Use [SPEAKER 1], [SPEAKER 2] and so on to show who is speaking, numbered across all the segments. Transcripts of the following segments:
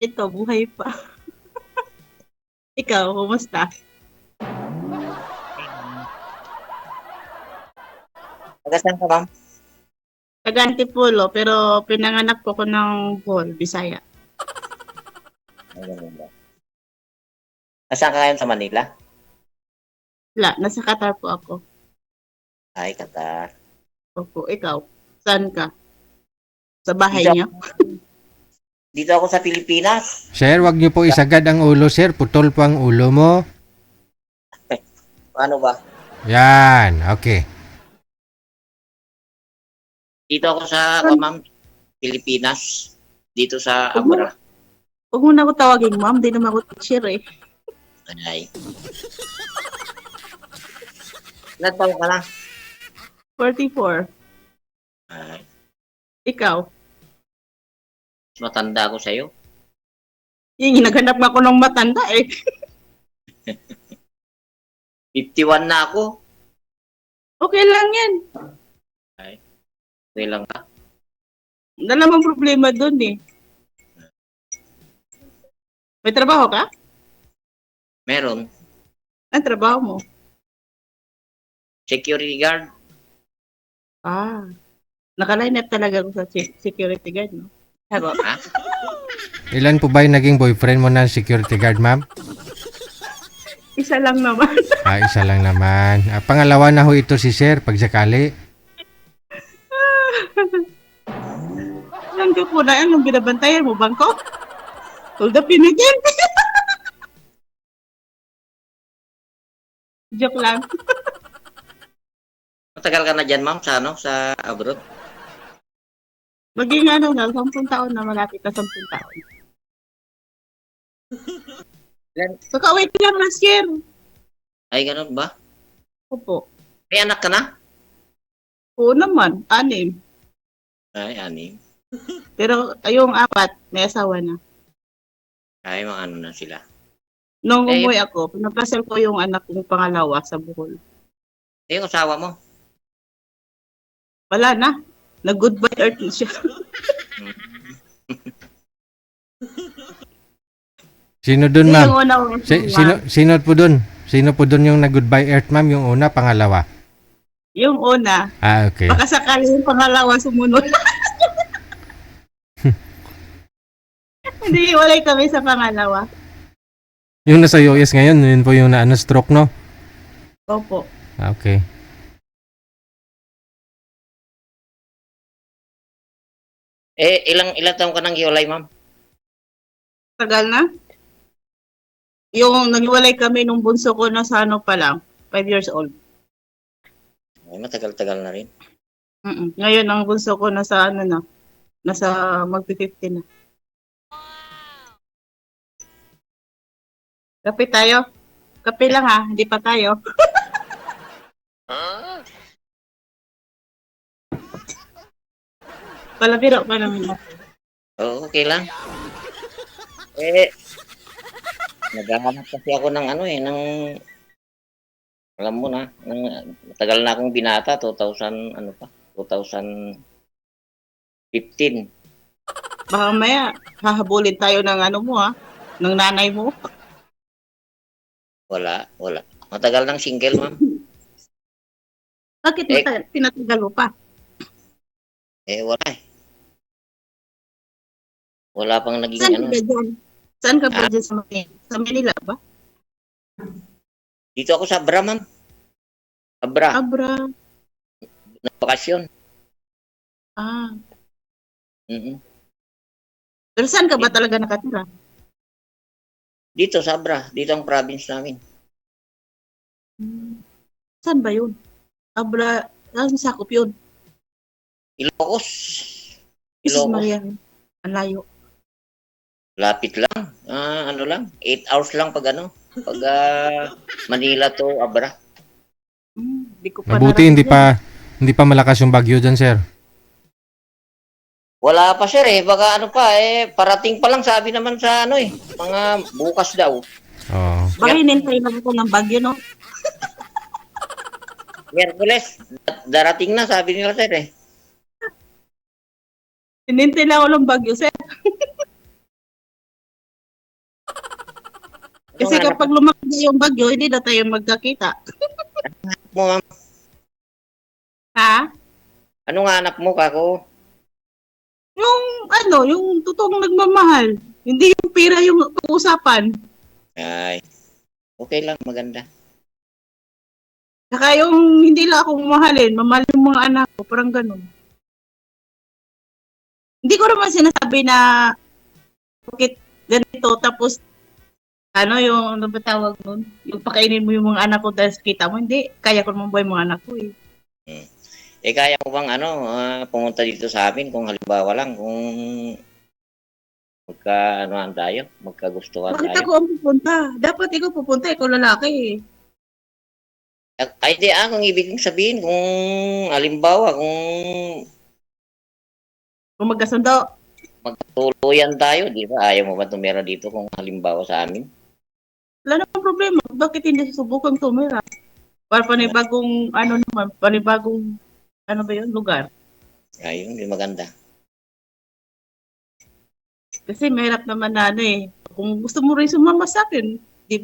[SPEAKER 1] Ito, buhay pa. Ikaw, kumusta?
[SPEAKER 2] Taga saan ka, ma'am?
[SPEAKER 1] Taga Antipolo, pero pinanganak po ko ng Bohol, Bisaya.
[SPEAKER 2] Ay, ganun ba? Nasaan ka ngayon sa Manila?
[SPEAKER 1] Wala, nasa Qatar po ako.
[SPEAKER 2] Ay, Qatar.
[SPEAKER 1] Opo, ikaw, saan ka? Sa bahay
[SPEAKER 2] Dito,
[SPEAKER 1] niyo?
[SPEAKER 2] dito ako sa Pilipinas.
[SPEAKER 3] Sir, wag niyo po isagad ang ulo, sir. Putol po ang ulo mo.
[SPEAKER 2] Paano ba?
[SPEAKER 3] Yan, okay.
[SPEAKER 2] Dito ako sa, ma'am, Pilipinas. Dito sa
[SPEAKER 1] Huwag mo,
[SPEAKER 2] Abra.
[SPEAKER 1] huwag mo na ako tawagin, ma'am. Di naman ako teacher eh.
[SPEAKER 2] Ay. Ilan taon ka na?
[SPEAKER 1] 44.
[SPEAKER 2] Ay,
[SPEAKER 1] Ikaw,
[SPEAKER 2] mas matanda ako sa'yo.
[SPEAKER 1] yung naghanap ako ng matanda eh.
[SPEAKER 2] 51 na ako.
[SPEAKER 1] Okay lang yan.
[SPEAKER 2] Okay lang ka.
[SPEAKER 1] Wala namang problema dun eh. May trabaho ka?
[SPEAKER 2] Meron.
[SPEAKER 1] Ang trabaho mo?
[SPEAKER 2] Security guard.
[SPEAKER 1] Ah, naka-line up talaga ako sa security guard, no? Ako,
[SPEAKER 2] Ha?
[SPEAKER 3] Ilan po ba yung naging boyfriend mo na security guard, ma'am?
[SPEAKER 1] isa lang naman.
[SPEAKER 3] Isa lang naman. Pangalawa na ho ito si sir, pag sakali.
[SPEAKER 1] Hanggang po na yan, yung binabantayan mo, bangko? Hold up, pinigyan. Joke lang.
[SPEAKER 2] Matagal ka na dyan, ma'am, sa ano? Sa abroad?
[SPEAKER 1] Maging ano na, 10 taon na, malapit na 10 taon.
[SPEAKER 2] Ilan?
[SPEAKER 1] Kakawait lang last year.
[SPEAKER 2] Ay, ganun ba?
[SPEAKER 1] Opo.
[SPEAKER 2] May anak ka na?
[SPEAKER 1] Oo naman, 6.
[SPEAKER 2] Ay, anim.
[SPEAKER 1] Pero yung 4, may asawa na.
[SPEAKER 2] Ay, mga ano na sila.
[SPEAKER 1] Nung
[SPEAKER 2] Eh,
[SPEAKER 1] umuwi ako, pinapasal ko yung anak kong pangalawa sa Bohol.
[SPEAKER 2] yung asawa mo?
[SPEAKER 1] Wala na. Nag-goodbye earth siya.
[SPEAKER 3] Sino dun,
[SPEAKER 1] Yung
[SPEAKER 3] ma'am?
[SPEAKER 1] una kong
[SPEAKER 3] Sino po dun? Sino po dun yung nag-goodbye earth, ma'am? Yung una, pangalawa?
[SPEAKER 1] Yung una,
[SPEAKER 3] Okay.
[SPEAKER 1] baka sakali yung pangalawa sumunod. Hindi, walay kami sa pangalawa.
[SPEAKER 3] Yung nasa US ngayon, yun po yung na-stroke, no?
[SPEAKER 1] Opo.
[SPEAKER 3] Okay.
[SPEAKER 2] Ilang taon ka nang hiwalay, ma'am?
[SPEAKER 1] Tagal na. Yung naghiwalay kami nung bunso ko na sa ano pa lang, 5 years old.
[SPEAKER 2] Ay, matagal-tagal na rin.
[SPEAKER 1] Ngayon ang bunso ko nasa ano na, nasa magpi-50 na. Kape tayo. Kape lang ha, hindi pa tayo. Palabiro pa naman ako.
[SPEAKER 2] Oo, okay lang. Eh, naghahanap kasi ako ng ano ng alam mo na, matagal na akong binata, 2000, ano pa, 2015.
[SPEAKER 1] Baka maya, hahabulin tayo ng ano mo ha, ng nanay mo.
[SPEAKER 2] Wala. Matagal nang single, ma'am.
[SPEAKER 1] Bakit tinatagal mo pa?
[SPEAKER 2] Wala eh. Wala pang naging
[SPEAKER 1] Saan
[SPEAKER 2] ano.
[SPEAKER 1] ka dyan? Saan ka ba dyan sa Manila? Sa Manila ba?
[SPEAKER 2] Dito ako sa Abra, ma'am. Abra,
[SPEAKER 1] Abra.
[SPEAKER 2] na bakasyon.
[SPEAKER 1] Ah.
[SPEAKER 2] Mm-mm.
[SPEAKER 1] Pero saan ka ba talaga nakatira?
[SPEAKER 2] Dito sa Abra, dito ang province namin.
[SPEAKER 1] Saan ba yun? Abra, saan sakop yun?
[SPEAKER 2] Ilocos.
[SPEAKER 1] Jesus
[SPEAKER 2] Ilocos.
[SPEAKER 1] Maria. Ang layo.
[SPEAKER 2] Lapit lang. Ano lang, 8 hours lang pag pag Manila to Abra.
[SPEAKER 1] Di ko pa
[SPEAKER 3] Mabuti
[SPEAKER 1] narating yan.
[SPEAKER 3] hindi pa malakas yung bagyo dyan, sir.
[SPEAKER 2] Wala pa sir baka ano pa parating pa lang sabi naman sa mga bukas daw.
[SPEAKER 3] Oo.
[SPEAKER 1] Baka hinintay lang ako ng bagyo, no?
[SPEAKER 2] Miyerkules, darating na sabi nila sir
[SPEAKER 1] Hinintay lang ako ng bagyo, sir.
[SPEAKER 2] Ano
[SPEAKER 1] Kasi
[SPEAKER 2] nga anak
[SPEAKER 1] kapag lumaki na yung bagyo, hindi na tayo magkakita.
[SPEAKER 2] mo, ma'am?
[SPEAKER 1] Ha?
[SPEAKER 2] Ano nga anak mo, kako?
[SPEAKER 1] Yung yung totoong nagmamahal. Hindi yung pira yung usapan.
[SPEAKER 2] Ay, okay lang, maganda.
[SPEAKER 1] Saka yung hindi lang ako mamahalin, mamahal yung mga anak ko, parang ganun. Hindi ko naman sinasabi na bakit ganito, tapos yung ano ba tawag nun? Yung pakainin mo yung mga anak ko dahil sa kita mo, hindi. Kaya ko naman buhay yung mga anak ko eh.
[SPEAKER 2] Kaya mo bang pumunta dito sa amin kung halimbawa lang, kung magka-anuhan tayo, magkagustuhan
[SPEAKER 1] Bakit
[SPEAKER 2] tayo?
[SPEAKER 1] ako ang pupunta? Dapat ikaw pupunta, ikaw lalaki eh.
[SPEAKER 2] Ay, di kung ibig kong sabihin, kung halimbawa, kung
[SPEAKER 1] Kung magkasundo.
[SPEAKER 2] magtuluyan tayo, di ba? Ayaw mo ba tumira dito kung halimbawa sa amin?
[SPEAKER 1] Wala namang problema. Bakit hindi susubukan tumira? Para panibagong, panibagong, ano ba yun, lugar.
[SPEAKER 2] Ayun, di maganda.
[SPEAKER 1] Kasi mahirap naman na kung gusto mo rin sumama sa akin, di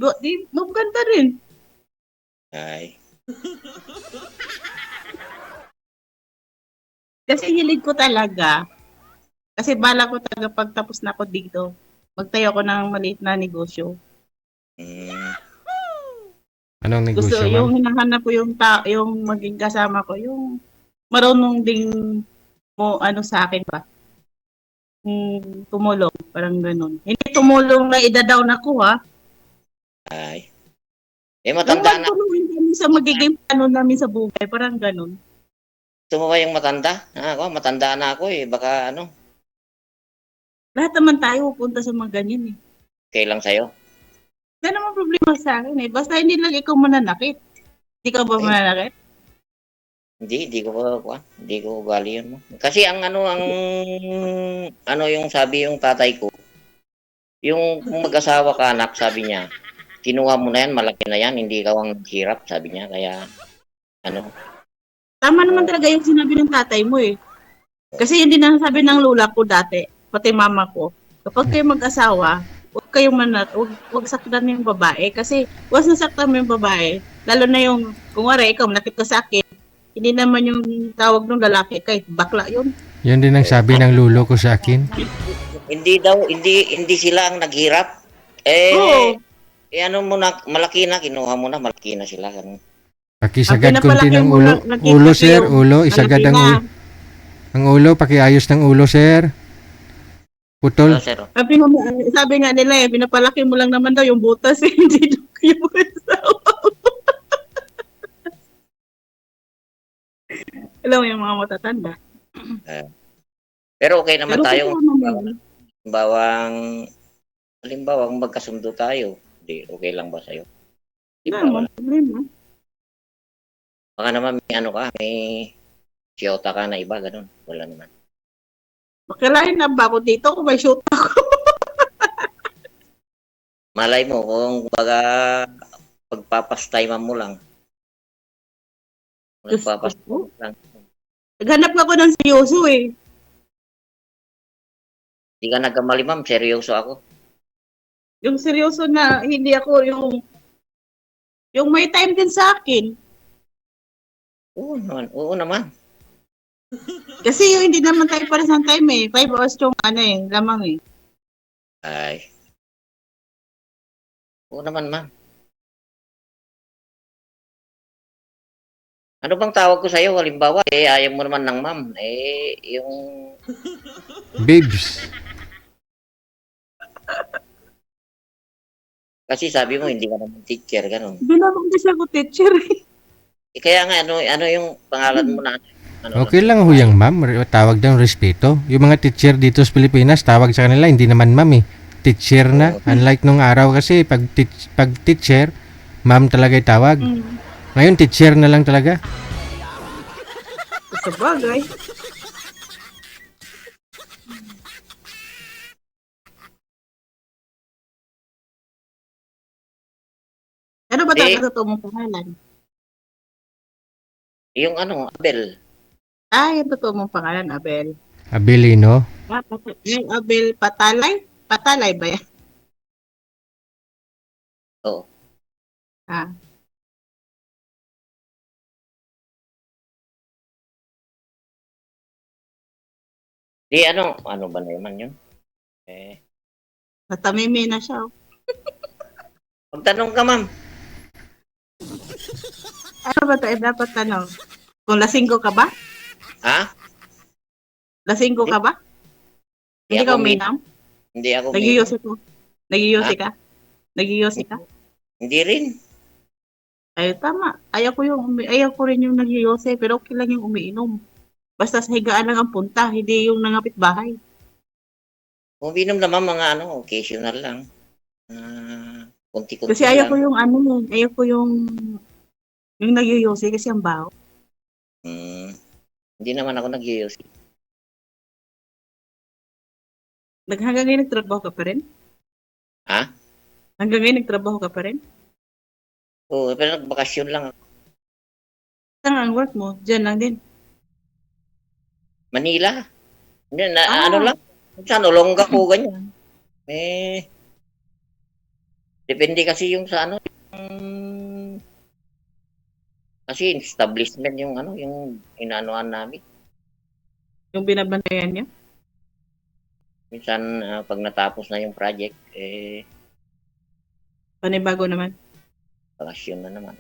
[SPEAKER 1] maganda rin.
[SPEAKER 2] Ay,
[SPEAKER 1] Kasi hilig ko talaga. Kasi bala ko talaga pagtapos na ako dito, magtayo ako ng maliit na negosyo.
[SPEAKER 2] mm,
[SPEAKER 3] Anong
[SPEAKER 1] Gusto,
[SPEAKER 3] negosyo,
[SPEAKER 1] yung
[SPEAKER 3] ma'am?
[SPEAKER 1] hinahanap ko yung maging kasama ko, yung marunong ding sa akin ba? Tumulong, parang ganun. Hindi tumulong na ida-down ako ha.
[SPEAKER 2] ay.
[SPEAKER 1] Yung
[SPEAKER 2] Matanda na.
[SPEAKER 1] magtulungan kami sa magiging plano namin sa buhay, parang ganun.
[SPEAKER 2] Gusto mo ba yung matanda? Matanda na ako eh. Baka
[SPEAKER 1] Lahat naman tayo pupunta sa mga ganyan eh.
[SPEAKER 2] okay lang sa'yo.
[SPEAKER 1] Wala namang problema sa akin eh. Basta hindi lang ikaw mananakit. Hindi ka ba
[SPEAKER 2] Ay.
[SPEAKER 1] mananakit?
[SPEAKER 2] Hindi ko ugali yun mo. Kasi yung sabi yung tatay ko, yung kung mag-asawa ka anak, sabi niya, kinuha mo na yan, malaki na yan, hindi ikaw ang hirap, sabi niya. Kaya,
[SPEAKER 1] Tama naman talaga yung sinabi ng tatay mo eh. Kasi hindi na sabi ng lula ko dati, pati mama ko, kapag kayo mag-asawa, huwag saktan yung babae. Kasi once nasaktan mo yung babae, lalo na yung, kung wari, ikaw, nakit ka sa akin, hindi naman yung tawag ng lalaki, kahit bakla yun.
[SPEAKER 3] Yun din ang sabi ng lulo ko sa akin.
[SPEAKER 2] hindi sila ang naghirap.
[SPEAKER 1] Oo.
[SPEAKER 2] Malaki na, kinuha mo na, malaki na sila. Ganun.
[SPEAKER 3] Pakisagad
[SPEAKER 1] Ang
[SPEAKER 3] kunti
[SPEAKER 1] pinapalaki
[SPEAKER 3] ng
[SPEAKER 1] mo
[SPEAKER 3] ulo.
[SPEAKER 1] lang, nakita
[SPEAKER 3] Ulo,
[SPEAKER 1] ko
[SPEAKER 3] sir.
[SPEAKER 1] yung
[SPEAKER 3] Ulo. Isagad
[SPEAKER 1] malaki
[SPEAKER 3] ang
[SPEAKER 1] na.
[SPEAKER 3] ulo. Ang ulo. Pakiayos ng ulo, sir. Putol.
[SPEAKER 2] Sir.
[SPEAKER 1] Sabi nga nila pinapalaki mo lang naman daw yung butas eh, hindi yung asawa. Alam mo yung mga matatanda.
[SPEAKER 2] Pero okay naman
[SPEAKER 1] Pero
[SPEAKER 2] tayo.
[SPEAKER 1] kung naman,
[SPEAKER 2] Halimbawa, kung magkasundo tayo, okay lang ba sa'yo?
[SPEAKER 1] wala naman problema.
[SPEAKER 2] Baka naman may siyota ka na iba, ganun. Wala naman.
[SPEAKER 1] Makilain na ba ako dito kung may shoot ako?
[SPEAKER 2] Malay mo, kung pagpapastayman mo lang.
[SPEAKER 1] Diyos ko.
[SPEAKER 2] Pagpapastayman mo lang.
[SPEAKER 1] Naghanap ako ng seryoso eh.
[SPEAKER 2] Hindi ka nagkamali, ma'am. Seryoso ako.
[SPEAKER 1] Yung seryoso na hindi ako yung may time din sa akin.
[SPEAKER 2] Oo naman.
[SPEAKER 1] Kasi yung hindi naman tayo para sa time eh. 5 hours yung lamang eh.
[SPEAKER 2] Ay. Oo naman, ma'am. Ano bang tawag ko sa'yo? Halimbawa, ayaw mo naman ng ma'am. Yung...
[SPEAKER 3] Babes.
[SPEAKER 2] Kasi sabi mo, hindi ka naman teacher, ganun.
[SPEAKER 1] Hindi naman kasi ako teacher eh.
[SPEAKER 2] Kaya nga, ano yung pangalan mo na?
[SPEAKER 3] Okay lang ho yung ma'am. Tawag daw respeto. Yung mga teacher dito sa Pilipinas, tawag sa kanila, hindi naman ma'am eh. Teacher na. Unlike nung araw kasi, pag teacher, ma'am talaga yung tawag. Ngayon, teacher na lang talaga.
[SPEAKER 1] Sa bagay. Ano ba talaga totoo mong pangalan?
[SPEAKER 2] Yung Abel.
[SPEAKER 1] Yung totoo mong pangalan, Abel.
[SPEAKER 3] Abilino.
[SPEAKER 1] Yung Abel Patalay? Patalay ba yan?
[SPEAKER 2] Oo.
[SPEAKER 1] Ah,
[SPEAKER 2] Di ano ba naman yun?
[SPEAKER 1] natamimi na siya. Oh.
[SPEAKER 2] Magtanong ka, ma'am.
[SPEAKER 1] Ano ba tayo dapat tanong? Kung lasinggo ka ba?
[SPEAKER 2] Ha?
[SPEAKER 1] Lasinggo ka ba?
[SPEAKER 2] Di
[SPEAKER 1] Hindi
[SPEAKER 2] ako
[SPEAKER 1] ka uminom?
[SPEAKER 2] Hindi ako
[SPEAKER 1] Nagiyosi ko. Nagiyosi
[SPEAKER 2] Ha?
[SPEAKER 1] ka? Nagiyosi ka?
[SPEAKER 2] Hindi rin.
[SPEAKER 1] Ay, tama. Ayaw ko rin yung nagyosi, pero okay lang yung umiinom. Basta sa higaan lang ang punta, hindi yung nangapit bahay.
[SPEAKER 2] Uminom naman mga occasional lang.
[SPEAKER 1] Kasi
[SPEAKER 2] Kunti-kunti
[SPEAKER 1] ayaw ko
[SPEAKER 2] lang.
[SPEAKER 1] yung ayaw ko yung nagyosi kasi ang baho.
[SPEAKER 2] Hmm, hindi naman ako nagyoyosi.
[SPEAKER 1] Hanggang ngayon nagtrabaho ka pa rin?
[SPEAKER 2] Ha?
[SPEAKER 1] Hanggang ngayon nagtrabaho ka pa rin?
[SPEAKER 2] Oo, pero nagbakasyon lang ako.
[SPEAKER 1] Saan ang work mo? Diyan lang din.
[SPEAKER 2] Manila. Hindi,
[SPEAKER 1] Ah.
[SPEAKER 2] ano lang. Saan, Olongga po, ganyan. Depende kasi yung sa kasi establishment yung yung inaanoan namin.
[SPEAKER 1] Yung binabantayan niya?
[SPEAKER 2] Minsan, pag natapos na yung project,
[SPEAKER 1] Panibago naman.
[SPEAKER 2] bakasyon na naman.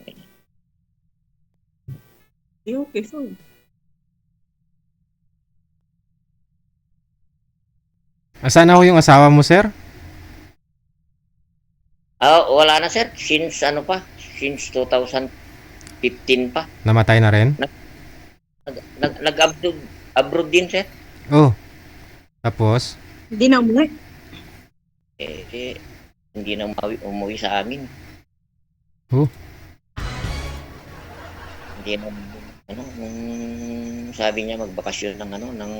[SPEAKER 1] Okay, so.
[SPEAKER 3] Asan na ho yung asawa mo, sir?
[SPEAKER 2] Wala na sir, since since 2015 pa.
[SPEAKER 3] Namatay na rin?
[SPEAKER 2] Nag-abroad din sir.
[SPEAKER 3] Oh. Tapos?
[SPEAKER 1] Hindi na umuwi.
[SPEAKER 2] Hindi na umuwi sa amin.
[SPEAKER 3] Oh.
[SPEAKER 2] Hindi na nung sabi niya magbakasyon ng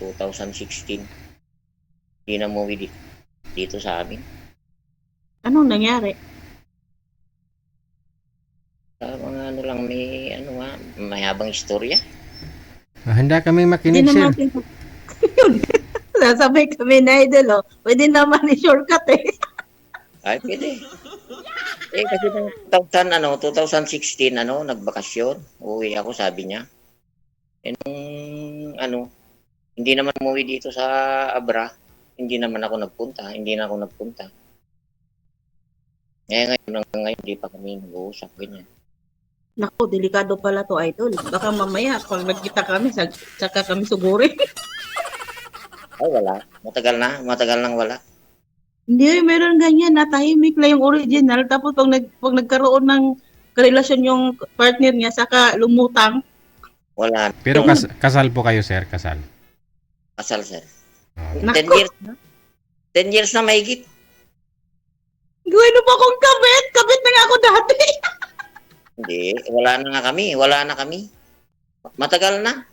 [SPEAKER 2] 2016. Hindi na umuwi dito sa amin.
[SPEAKER 1] Anong nangyari?
[SPEAKER 2] Mga lang may habang istorya.
[SPEAKER 3] Handa kami
[SPEAKER 1] Hindi
[SPEAKER 3] makinig, sir.
[SPEAKER 1] naman Sasabay kami na idol, oh. Pwede naman i-shortcut eh.
[SPEAKER 2] Ay, pwede. Kasi ng 2016, nagbakasyon. Uwi ako, sabi niya. Nung, hindi naman umuwi dito sa Abra. Hindi naman ako nagpunta. Hindi na ako nagpunta. Ngayon, hindi pa kami nag-uusap, ganyan.
[SPEAKER 1] Naku, delikado pala to idol. Baka mamaya, pag nagkita kami, saka kami suguri.
[SPEAKER 2] Ay, wala. Matagal nang wala.
[SPEAKER 1] Hindi, meron ganyan, natahimik lang yung original. Tapos pag nagkaroon ng karelasyon yung partner niya, saka lumutang.
[SPEAKER 2] Wala.
[SPEAKER 3] Pero kasal po kayo, sir. Kasal.
[SPEAKER 2] Kasal, sir.
[SPEAKER 3] Oh.
[SPEAKER 2] 10
[SPEAKER 1] Naku,
[SPEAKER 2] years. 10 years na mahigit.
[SPEAKER 1] gawin pa akong kabit. Kabit na nga ako dati.
[SPEAKER 2] Hindi, wala na kami. Matagal na.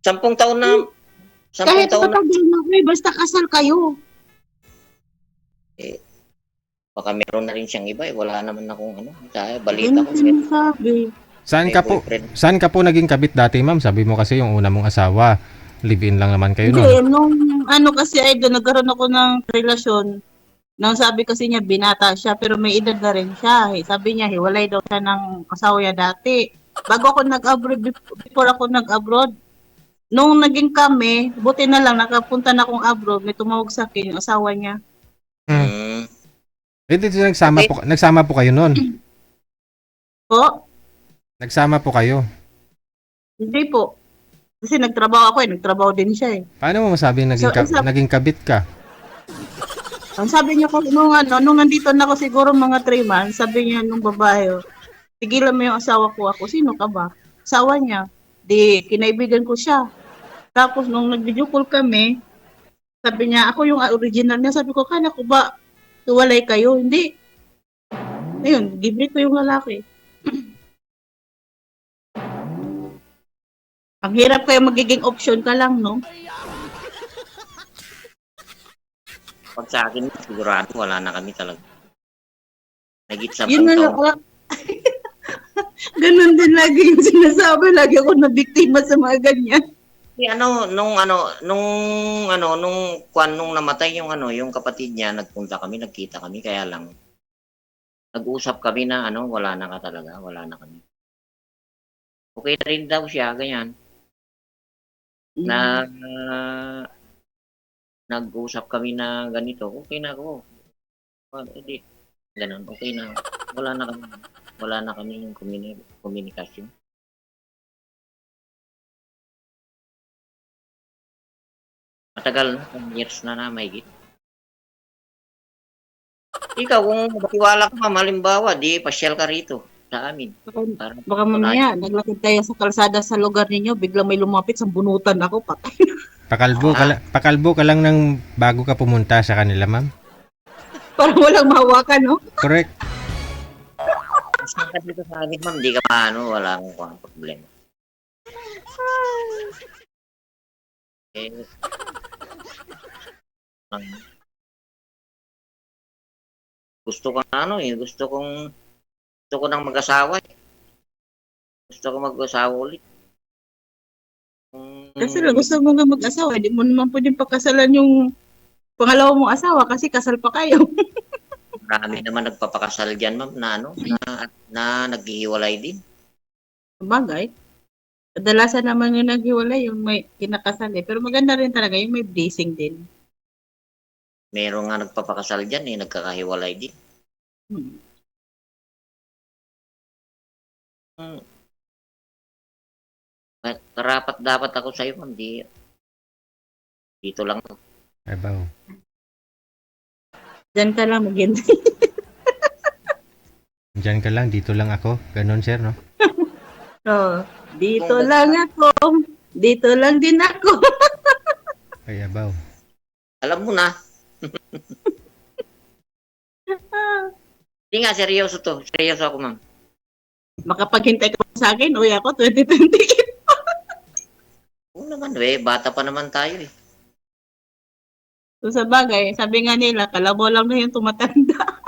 [SPEAKER 2] 10 taon na. 10
[SPEAKER 1] Kahit
[SPEAKER 2] taon na.
[SPEAKER 1] matagal na kayo, basta kasal kayo.
[SPEAKER 2] Baka meron na rin siyang iba eh. Wala naman akong balita
[SPEAKER 1] Ganun
[SPEAKER 2] ko.
[SPEAKER 1] sinasabi.
[SPEAKER 3] Saan ka po naging kabit dati, ma'am? Sabi mo kasi yung una mong asawa, live-in lang naman kayo
[SPEAKER 1] Hindi,
[SPEAKER 3] noon.
[SPEAKER 1] nung kasi idol, nagkaroon ako ng relasyon. Nang sabi kasi niya, binata siya, pero may edad na rin siya. Sabi niya, hiwalay daw siya ng asawa niya dati. Bago ako nag-abroad, before ako nag-abroad, nung naging kami, buti na lang, nakapunta na akong abroad, may tumawag sa akin, yung asawa niya.
[SPEAKER 3] Dito nagsama po kayo noon.
[SPEAKER 1] Po?
[SPEAKER 3] Nagsama po kayo.
[SPEAKER 1] Hindi po. Kasi nagtrabaho ako nagtrabaho din siya eh.
[SPEAKER 3] Paano mo masabi naging kabit ka?
[SPEAKER 1] Ang sabi niya ko, nung nandito na ako siguro mga 3 months, sabi niya nung babae, tigilan mo yung asawa ko ako. Sino ka ba? Asawa niya. Di, kinaibigan ko siya. Tapos nung nag-video call kami, sabi niya, ako yung original niya. Sabi ko, kana ko ba, tuwalay kayo? Hindi. Ayun, libre ko yung lalaki. Ang hirap kaya magiging option ka lang, no?
[SPEAKER 2] Pag sa akin, sigurado wala na kami talaga. Nagit sa
[SPEAKER 1] Yun na lang.
[SPEAKER 2] taon.
[SPEAKER 1] Ganun din lagi yung sinasabi. Lagi ako nabiktima sa mga ganyan.
[SPEAKER 2] nung namatay yung yung kapatid niya, nagkita kami, kaya lang, nag-usap kami na wala na ka talaga, wala na kami. Okay na rin daw siya, ganyan. Na, nag-usap kami na ganito, okay na ako. Hindi, ganun, okay na. Wala na kami yung komunikasyon. Matagal na, 10 years na mahigit. Ikaw, kung magtiwala ka, ma'am, halimbawa, di pasyal ka rito sa amin. Para
[SPEAKER 1] Baka mamaya, naglakad tayo sa kalsada sa lugar ninyo, biglang may lumapit sa bunutan ako, patay.
[SPEAKER 3] Pakalbo ka lang ng bago ka pumunta sa kanila, ma'am.
[SPEAKER 1] Parang walang mahawakan, no?
[SPEAKER 3] Correct.
[SPEAKER 2] Pasyal ka dito sa amin, ma'am, di ka wala akong problema. Gusto ko nang mag-asawa. Gusto ko mag-asawa ulit.
[SPEAKER 1] Kasi gusto mo nga mag-asawa, hindi mo naman pwedeng pagkasalan yung pangalawa mong asawa kasi kasal pa kayo.
[SPEAKER 2] Marami naman nagpapakasal diyan, ma'am, na naghihiwalay din.
[SPEAKER 1] Sabagay. Kadalasan naman yung naghiwalay, yung may kinakasal eh. Pero maganda rin talaga yung may blessing din.
[SPEAKER 2] Meron nga nagpapakasal diyan nagkakahiwalay din. Karapat dapat ako sa iyo, ma'am, dito lang.
[SPEAKER 3] Abaw.
[SPEAKER 1] Diyan ka lang maghintay.
[SPEAKER 3] Diyan ka lang, dito lang ako. Ganon, sir, no?
[SPEAKER 1] Oh, dito lang ako. Dito lang din ako.
[SPEAKER 3] Ay, abaw.
[SPEAKER 2] Alam mo na. Hindi nga, seryoso to. Seryoso ako, ma'am.
[SPEAKER 1] Makapaghintay ka pa sa akin, uy ako, 2028.
[SPEAKER 2] Oo naman, bata pa naman tayo eh.
[SPEAKER 1] So sa bagay, sabi nga nila, kalabaw lang na yung tumatanda.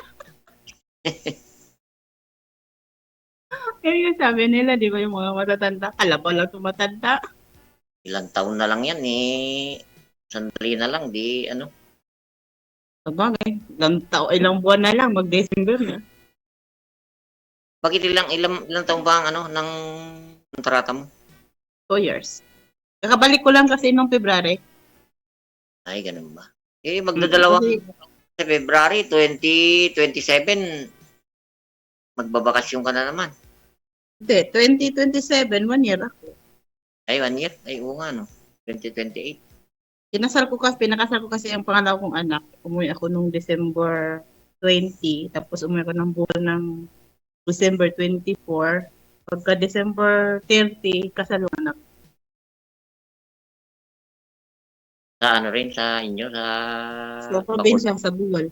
[SPEAKER 1] Kaya yung sabi nila, di ba yung mga matatanda, kalabaw lang tumatanda.
[SPEAKER 2] Ilang taon na lang yan sandali na lang,
[SPEAKER 1] Sa bagay, ilang buwan na lang, mag-December na.
[SPEAKER 2] Bakit ilang taon ba ang ng kontrata mo?
[SPEAKER 1] 2 years. Kakabalik ko lang kasi nung February.
[SPEAKER 2] Ay, ganun ba? Magdadalawang sa February 2027, magbabakasyon ka na naman.
[SPEAKER 1] Hindi, 2027, 1 year ako.
[SPEAKER 2] Ay, 1 year? Ay, oo nga, 2028.
[SPEAKER 1] Pinakasal ko kasi ang pangalawa kong anak. Umuwi ako nung December 20, tapos umuwi ako ng buwan ng December 24. Pagka December 30, kasal ang anak.
[SPEAKER 2] Sa rin, sa inyo, sa
[SPEAKER 1] So, probinsya sa Bohol.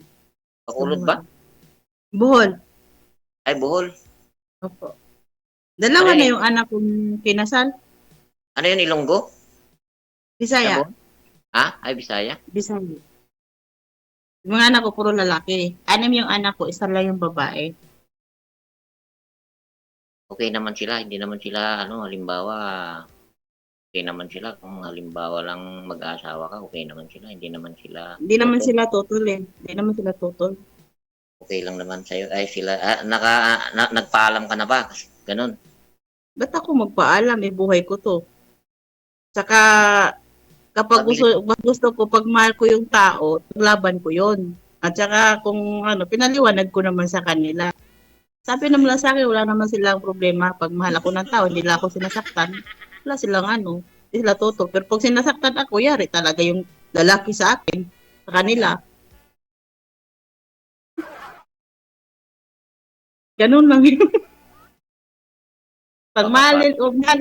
[SPEAKER 2] Bacolod ba?
[SPEAKER 1] Bohol.
[SPEAKER 2] Ay, Bohol.
[SPEAKER 1] Opo. Dalawa na yung anak kong kinasal.
[SPEAKER 2] Ano yun, Ilonggo?
[SPEAKER 1] Bisaya.
[SPEAKER 2] Ha? Ay, Bisaya?
[SPEAKER 1] Bisaya. Yung mga anak ko, puro lalaki. 6 yung anak ko, 1 lang yung babae.
[SPEAKER 2] Okay naman sila, hindi naman sila, halimbawa, okay naman sila. Kung halimbawa lang mag-asawa ka, okay naman sila. Hindi naman sila
[SPEAKER 1] tutol eh. Hindi naman sila tutol.
[SPEAKER 2] Okay lang naman sa'yo. Ay, sila, nagpaalam ka na ba? Ganun.
[SPEAKER 1] Ba't ako magpaalam? Buhay ko to. Saka, kapag gusto ko, pag mahal ko yung tao, laban ko yon. At saka, kung pinaliwanag ko naman sa kanila. Sabi naman sa akin, wala naman silang problema. Pag mahal ako ng tao, hindi lang ako sinasaktan. Wala silang hindi sila tutol. Pero pag sinasaktan ako, yari talaga yung lalaki sa akin, sa kanila. Ganun lang yun. Pag mahal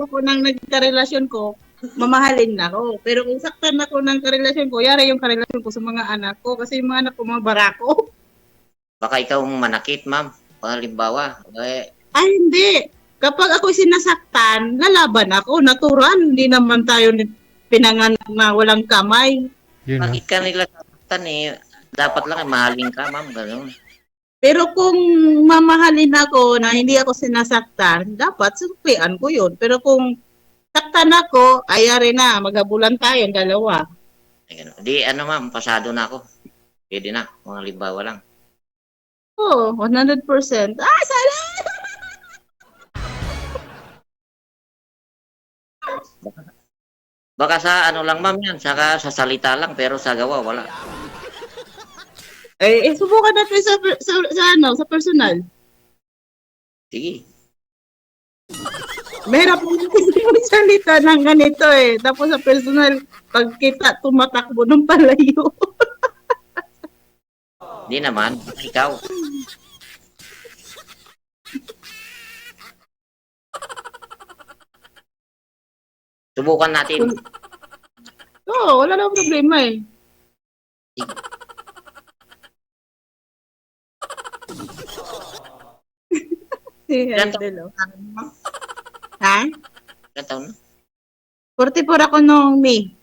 [SPEAKER 1] ko nang nagkarelasyon ko, mamahalin na ako. Pero kung saktan ako ng karelasyon ko, yari yung karelasyon ko sa mga anak ko. Kasi yung mga anak ko, mga barako.
[SPEAKER 2] Baka ikaw manakit, ma'am. Halimbawa.
[SPEAKER 1] Ay, hindi. Kapag ako sinasaktan, lalaban ako. Natural. Hindi naman tayo pinanganak na walang kamay.
[SPEAKER 2] Bakit ka nila saktan Dapat lang mahalin ka, ma'am. Ganun.
[SPEAKER 1] Pero kung mamahalin ako na hindi ako sinasaktan, dapat suklian ko yun. Pero kung saktan ako, ayari na, maghabulan tayo, dalawa.
[SPEAKER 2] Ay, ganun. Di ano ma'am, pasado na ako. Pwede na, mga limbawa lang.
[SPEAKER 1] Oo, 100%. Ah, sana!
[SPEAKER 2] Baka sa ano lang ma'am yan, saka sa salita lang, pero sa gawa wala.
[SPEAKER 1] Subukan natin sa personal.
[SPEAKER 2] Sige.
[SPEAKER 1] Mahirap mo kasi magsalita ng ganito eh. Tapos sa personal, pagkita, tumatakbo ng palayo.
[SPEAKER 2] Di naman, ikaw. Subukan natin.
[SPEAKER 1] Oo, wala namang problema eh. Si
[SPEAKER 2] Ilan
[SPEAKER 1] Idol, oh.
[SPEAKER 2] taon na?
[SPEAKER 1] Ha?
[SPEAKER 2] Ilan taon na?
[SPEAKER 1] 44 ako nung May.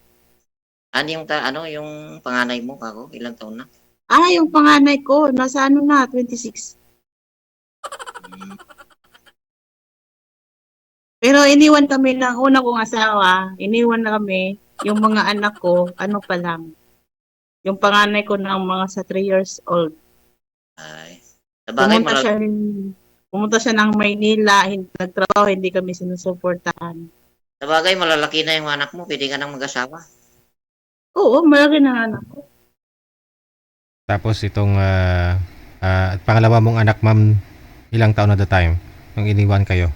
[SPEAKER 2] Ano yung, yung panganay mo, kako? Ilang taon na?
[SPEAKER 1] Yung panganay ko, nasa ano na, 26.
[SPEAKER 2] Hmm.
[SPEAKER 1] Pero iniwan kami ng una kong asawa, iniwan na kami, yung mga anak ko, ano pa lang. Yung panganay ko ng mga sa 3 years old.
[SPEAKER 2] Ay. Sabagay,
[SPEAKER 1] Pumunta siya ng Maynila, nagtrabaho, hindi kami sinusuportahan.
[SPEAKER 2] malalaki na yung anak mo, pwede ka nang mag-asawa.
[SPEAKER 1] Oo, malaki na anak ko.
[SPEAKER 3] Tapos itong pangalawa mong anak, ma'am, ilang taon na the time nung iniwan kayo?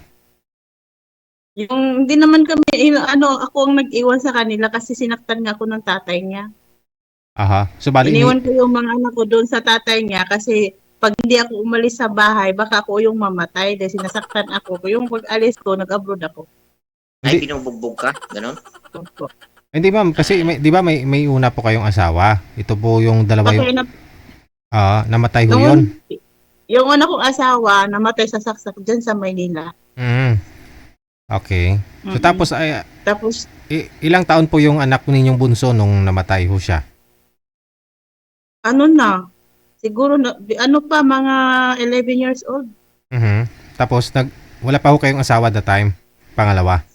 [SPEAKER 1] Yung hindi naman kami, ako ang nag-iwan sa kanila kasi sinaktan nga ako ng tatay niya.
[SPEAKER 3] Aha. So bali
[SPEAKER 1] Iniwan ko yung mga anak ko doon sa tatay niya kasi pag hindi ako umalis sa bahay, baka ako yung mamatay dahil sinasaktan ako. Yung pag-alis ko, nag-abroad ako.
[SPEAKER 2] Ay,
[SPEAKER 3] Hindi.
[SPEAKER 2] binubugbog ka, gano'n?
[SPEAKER 1] Opo.
[SPEAKER 3] Hindi ma'am, kasi 'di ba may una po kayong asawa. Ito po yung dalawa
[SPEAKER 1] Okay,
[SPEAKER 3] yung namatay ho
[SPEAKER 1] nung,
[SPEAKER 3] 'yun.
[SPEAKER 1] yung una kong asawa, namatay sa saksak dyan sa Maynila.
[SPEAKER 3] Mm. Okay. So
[SPEAKER 1] Mm-mm.
[SPEAKER 3] tapos
[SPEAKER 1] Tapos,
[SPEAKER 3] ilang taon po yung anak ninyong bunso nung namatay ho siya?
[SPEAKER 1] ano na, siguro, mga 11 years old.
[SPEAKER 3] Mhm. Tapos wala pa ho kayong asawa that time, pangalawa.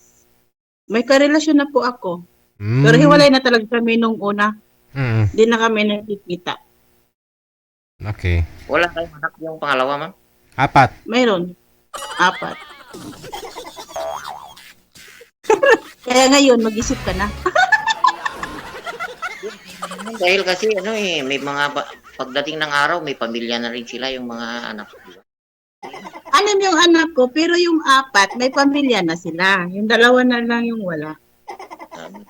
[SPEAKER 1] May karelasyon na po ako.
[SPEAKER 3] Mm.
[SPEAKER 1] Pero hiwalay na talaga kami nung una.
[SPEAKER 3] Mm.
[SPEAKER 1] Hindi na kami nagkikita.
[SPEAKER 3] Okay.
[SPEAKER 2] Wala kayong anak yung pangalawa, ma'am?
[SPEAKER 3] 4.
[SPEAKER 1] Mayroon. 4. Kaya ngayon, mag-isip ka na.
[SPEAKER 2] Dahil kasi, may mga, pagdating ng araw, may pamilya na rin sila yung mga anak.
[SPEAKER 1] Alam yung anak ko, pero yung 4, may pamilya na sila. Yung 2 na lang yung wala.
[SPEAKER 2] Um,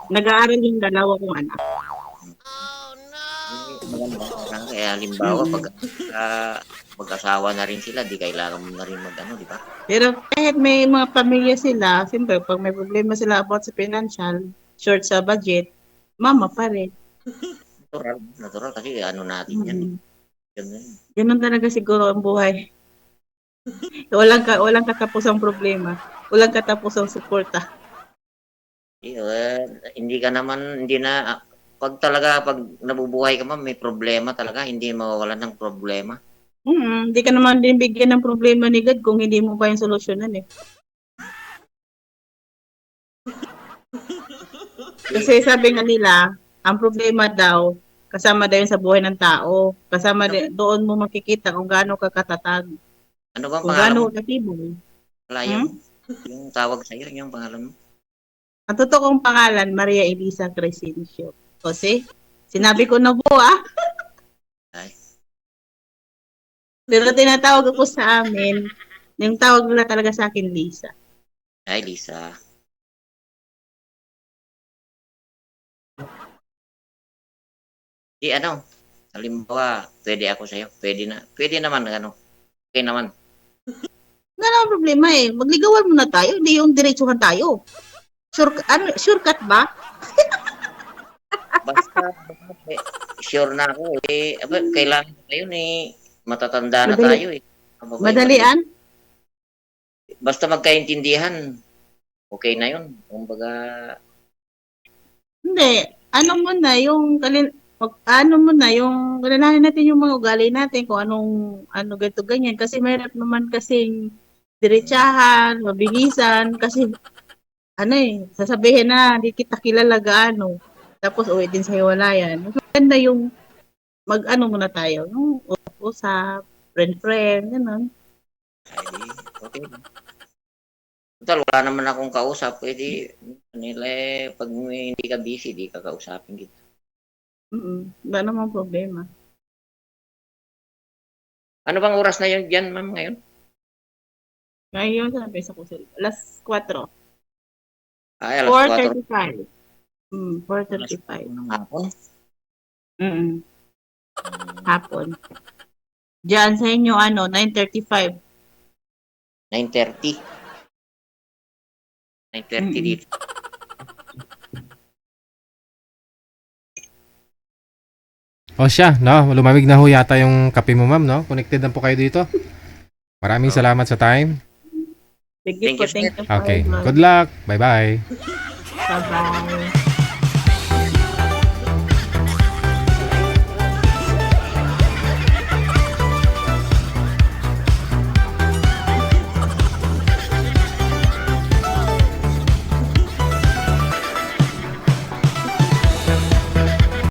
[SPEAKER 1] Nag-aaral yung 2 kong anak.
[SPEAKER 2] maganda. Kaya halimbawa, pag mag-asawa na rin sila, di kailangan mo na rin di ba?
[SPEAKER 1] Pero kahit may mga pamilya sila, siyempre, pag may problema sila about sa financial, short sa budget, mama pa rin.
[SPEAKER 2] Natural kasi natin yan. Ganun.
[SPEAKER 1] Ganun talaga siguro ang buhay. Walang katapusang problema. Walang katapusang suporta.
[SPEAKER 2] Hindi na, pag nabubuhay ka man, may problema talaga, hindi mawawalan ng problema.
[SPEAKER 1] Hindi ka naman din bigyan ng problema ni God kung hindi mo pa yung solusyonan eh. Kasi sabi nga nila, ang problema daw, kasama daw yun sa buhay ng tao. Doon mo makikita kung gaano ka katatag.
[SPEAKER 2] Ano bang
[SPEAKER 1] Kung
[SPEAKER 2] pangalan
[SPEAKER 1] gaano
[SPEAKER 2] mo?
[SPEAKER 1] ka katibay.
[SPEAKER 2] Wala yung tawag sa'yo, yung pangalan mo.
[SPEAKER 1] Ang totoo kong pangalan, Maria Elisa Crescencio. Kasi, sinabi ko na po
[SPEAKER 2] Ay.
[SPEAKER 1] Pero tinatawag ako sa amin, yung tawag nila talaga sa akin, Lisa.
[SPEAKER 2] Ay, Lisa. Halimbawa, pwede ako sa'yo. Pwede naman, okay naman.
[SPEAKER 1] Wala namang problema eh. Magligawan muna tayo, hindi yung diretsuhan tayo. Shortcut ba?
[SPEAKER 2] Basta, sure na ako kailangan tayo matatanda na tayo
[SPEAKER 1] Madalian?
[SPEAKER 2] Basta magkaintindihan, okay na yun. Kumbaga,
[SPEAKER 1] Hindi. Kalalanin natin yung mga ugali natin kung ganito ganyan. Kasi mahirap naman kasing diretsahan, mabilisan, kasi sasabihin na, hindi kita kilala gaano. Tapos uwi din sa hiwalayan. Mas maganda yung mag-ano muna tayo, no? Usap, friend, gano'n.
[SPEAKER 2] Ay, di, okay. Total, wala naman akong kausap. Pwede, nila pag hindi ka busy, di ka kausapin gitu.
[SPEAKER 1] Wala namang problema.
[SPEAKER 2] Ano bang oras na yun dyan, ma'am, ngayon?
[SPEAKER 1] Ngayon, sabi sa kusel, alas 4.
[SPEAKER 2] Ay, alas 4.
[SPEAKER 1] 4:35.
[SPEAKER 2] Alas
[SPEAKER 1] 4:35.
[SPEAKER 2] 4 ng hapon.
[SPEAKER 1] Hapon. Diyan sa inyo, 9:35.
[SPEAKER 2] 9:30. 9:30 dito.
[SPEAKER 3] O siya, no? Lumamig na ho yata yung kape mo, ma'am, no? Connected na po kayo dito. Maraming salamat sa time.
[SPEAKER 1] Sige
[SPEAKER 2] Thank
[SPEAKER 1] po,
[SPEAKER 2] you,
[SPEAKER 1] thank
[SPEAKER 2] sir.
[SPEAKER 1] you.
[SPEAKER 3] Okay. Good luck. Bye-bye.
[SPEAKER 1] Bye-bye.